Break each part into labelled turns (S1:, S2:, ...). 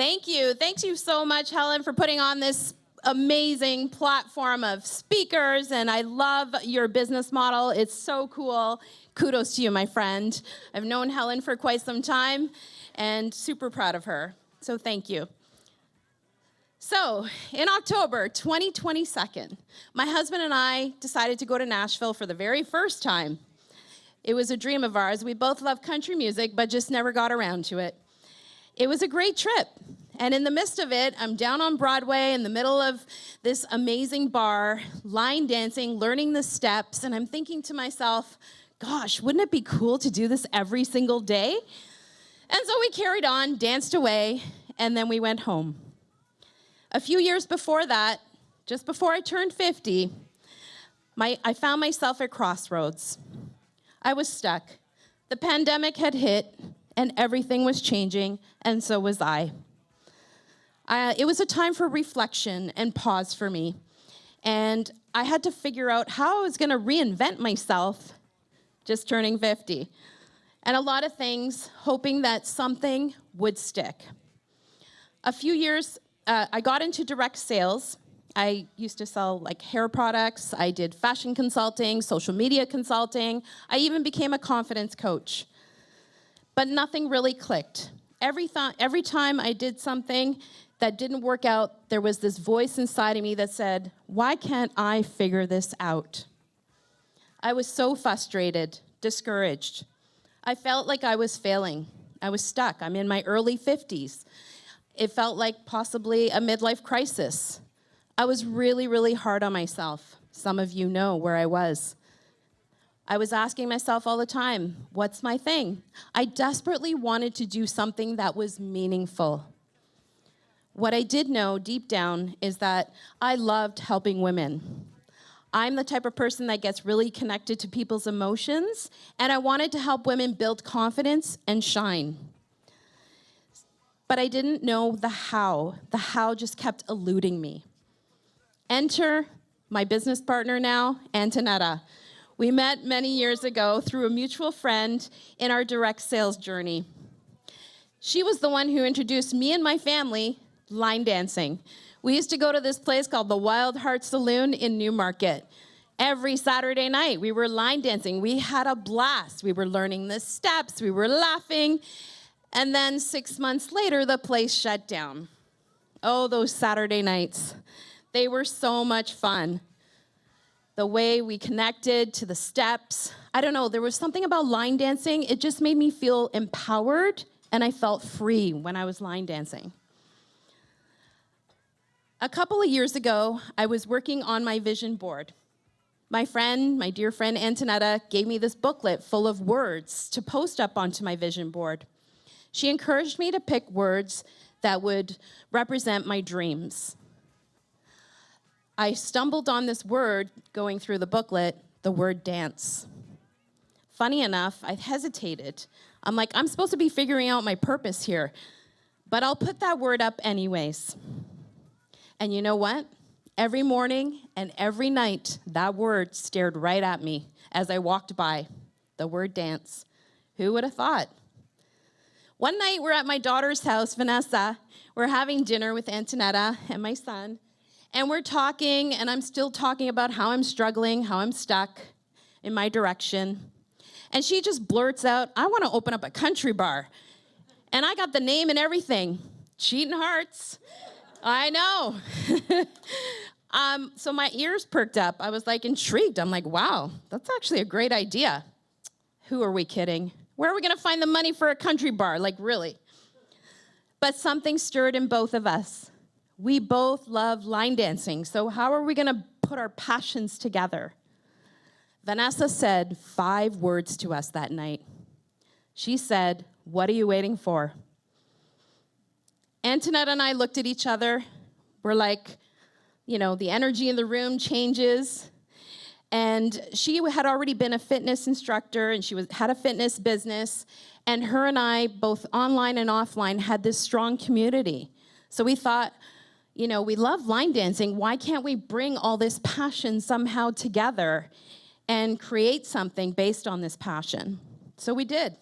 S1: Thank you. Thank you so much, Helen, for putting on this amazing platform of speakers, and I love your business model. It's so cool. Kudos to you, my friend. I've known Helen for quite some time and super proud of her. So thank you. So in October 2022, my husband and I decided to go to Nashville for the very first time. It was a dream of ours. We both love country music, but just never got around to it. It was a great trip. And in the midst of it, I'm down on Broadway in the middle of this amazing bar, line dancing, learning the steps, and I'm thinking to myself, gosh, wouldn't it be cool to do this every single day? And so we carried on, danced away, and then we went home. A few years before that, just before I turned 50, I found myself at crossroads. I was stuck. The pandemic had hit, and everything was changing, and so was I. It was a time for reflection and pause for me, and I had to figure out how I was going to reinvent myself just turning 50, and a lot of things, hoping that something would stick. A few years, I got into direct sales. I used to sell like hair products. I did fashion consulting, social media consulting. I even became a confidence coach. But nothing really clicked. Every time I did something that didn't work out, there was this voice inside of me that said, why can't I figure this out? I was so frustrated, discouraged. I felt like I was failing. I was stuck. I'm in my early 50s. It felt like possibly a midlife crisis. I was really, really hard on myself. Some of you know where I was. I was asking myself all the time, what's my thing? I desperately wanted to do something that was meaningful. What I did know deep down is that I loved helping women. I'm the type of person that gets really connected to people's emotions, and I wanted to help women build confidence and shine. But I didn't know the how. The how just kept eluding me. Enter my business partner now, Antonetta. We met many years ago through a mutual friend in our direct sales journey. She was the one who introduced me and my family line dancing. We used to go to this place called the Wild Heart Saloon in Newmarket. Every Saturday night, we were line dancing. We had a blast. We were learning the steps. We were laughing. And then 6 months later, the place shut down. Oh, those Saturday nights. They were so much fun. The way we connected to the steps. I don't know, there was something about line dancing. It just made me feel empowered, and I felt free when I was line dancing. A couple of years ago, I was working on my vision board. My dear friend Antonetta, gave me this booklet full of words to post up onto my vision board. She encouraged me to pick words that would represent my dreams. I stumbled on this word going through the booklet, the word dance. Funny enough, I hesitated. I'm like, I'm supposed to be figuring out my purpose here, but I'll put that word up anyways. And you know what? Every morning and every night, that word stared right at me as I walked by, the word dance. Who would have thought? One night, we're at my daughter's house, Vanessa. We're having dinner with Antonetta and my son, and we're talking, and I'm still talking about how I'm struggling, how I'm stuck in my direction. And she just blurts out, I want to open up a country bar. And I got the name and everything, Cheatin' Hearts. I know. So my ears perked up. I was like intrigued. I'm like, wow, that's actually a great idea. Who are we kidding? Where are we going to find the money for a country bar? Like, really? But something stirred in both of us. We both love line dancing, so how are we going to put our passions together? Vanessa said 5 words to us that night. She said, what are you waiting for? Antonetta and I looked at each other. We're like, the energy in the room changes. And she had already been a fitness instructor, and she had a fitness business. And her and I, both online and offline, had this strong community. So we thought, we love line dancing. Why can't we bring all this passion somehow together and create something based on this passion? So we did.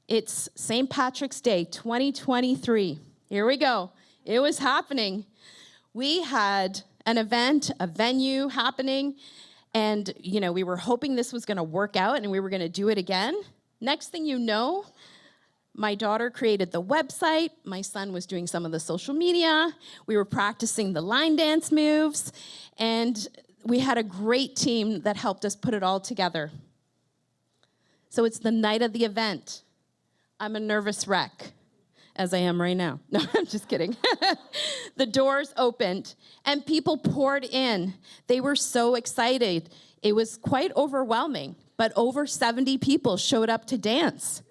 S1: It's St. Patrick's Day, 2023. Here we go. It was happening. We had an event, a venue happening, and, we were hoping this was going to work out and we were going to do it again. Next thing you know, my daughter created the website. My son was doing some of the social media. We were practicing the line dance moves, and we had a great team that helped us put it all together. So it's the night of the event. I'm a nervous wreck, as I am right now. No, I'm just kidding. The doors opened, and people poured in. They were so excited. It was quite overwhelming, but over 70 people showed up to dance.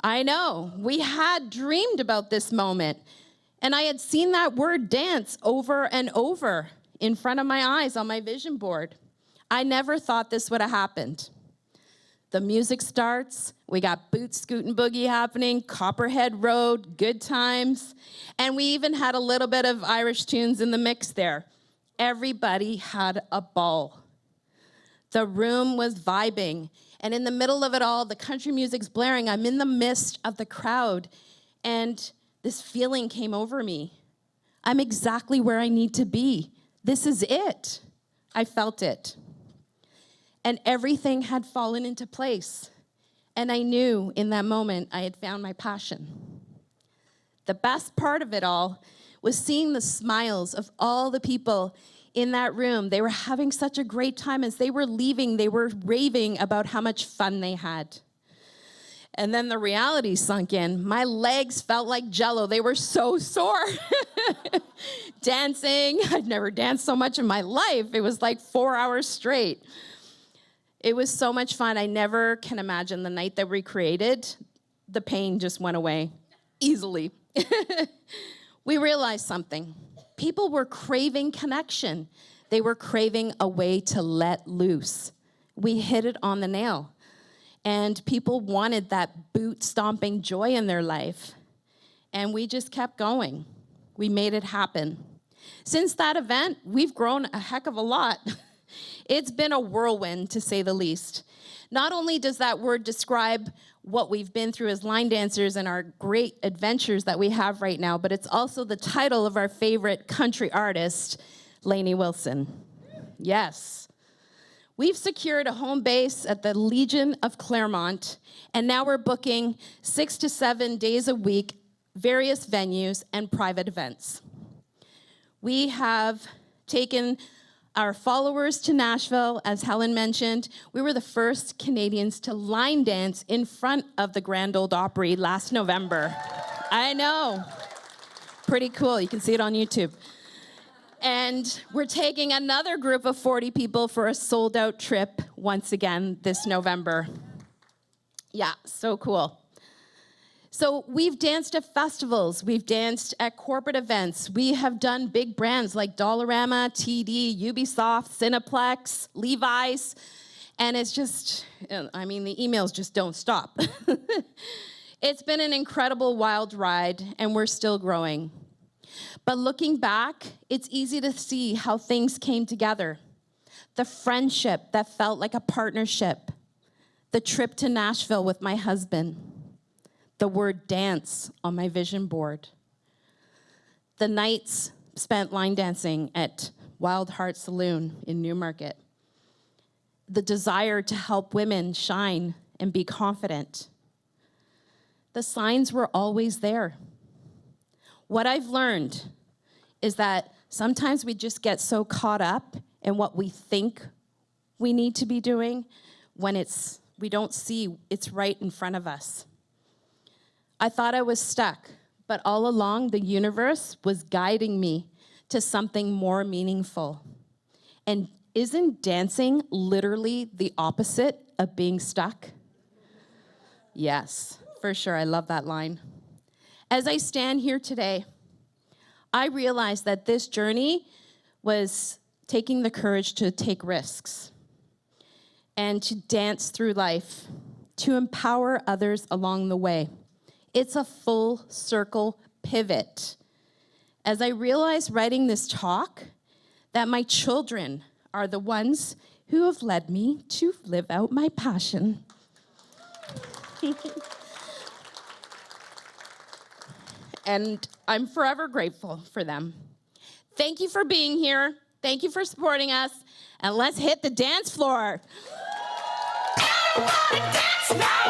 S1: I know. We had dreamed about this moment, and I had seen that word dance over and over in front of my eyes on my vision board. I never thought this would have happened. The music starts, we got Boot Scootin' Boogie happening, Copperhead Road, Good Times, and we even had a little bit of Irish tunes in the mix there. Everybody had a ball. The room was vibing, and in the middle of it all, the country music's blaring. I'm in the midst of the crowd, and this feeling came over me. I'm exactly where I need to be. This is it. I felt it. And everything had fallen into place. And I knew in that moment I had found my passion. The best part of it all was seeing the smiles of all the people in that room. They were having such a great time. As they were leaving, they were raving about how much fun they had. And then the reality sunk in. My legs felt like Jell-O. They were so sore. Dancing, I'd never danced so much in my life. It was like 4 hours straight. It was so much fun. I never can imagine the night that we created. The pain just went away easily. We realized something. People were craving connection. They were craving a way to let loose. We hit it on the nail. And people wanted that boot-stomping joy in their life. And we just kept going. We made it happen. Since that event, we've grown a heck of a lot. It's been a whirlwind, to say the least. Not only does that word describe what we've been through as line dancers and our great adventures that we have right now, but it's also the title of our favorite country artist, Lainey Wilson. Yes. We've secured a home base at the Legion of Claremont, and now we're booking 6 to 7 days a week, various venues and private events. We have taken our followers to Nashville, as Helen mentioned. We were the first Canadians to line dance in front of the Grand Ole Opry last November. I know. Pretty cool. You can see it on YouTube. And we're taking another group of 40 people for a sold-out trip once again this November. Yeah, so cool. So we've danced at festivals, we've danced at corporate events, we have done big brands like Dollarama, TD, Ubisoft, Cineplex, Levi's, and it's just, the emails just don't stop. It's been an incredible wild ride, and we're still growing. But looking back, it's easy to see how things came together. The friendship that felt like a partnership, the trip to Nashville with my husband, the word dance on my vision board, the nights spent line dancing at Wild Heart Saloon in Newmarket, the desire to help women shine and be confident. The signs were always there. What I've learned is that sometimes we just get so caught up in what we think we need to be doing when we don't see it's right in front of us. I thought I was stuck, but all along the universe was guiding me to something more meaningful. And isn't dancing literally the opposite of being stuck? Yes, for sure. I love that line. As I stand here today, I realize that this journey was taking the courage to take risks and to dance through life, to empower others along the way. It's a full circle pivot. As I realized writing this talk, that my children are the ones who have led me to live out my passion. and I'm forever grateful for them. Thank you for being here. Thank you for supporting us, and let's hit the dance floor. Everybody dance now!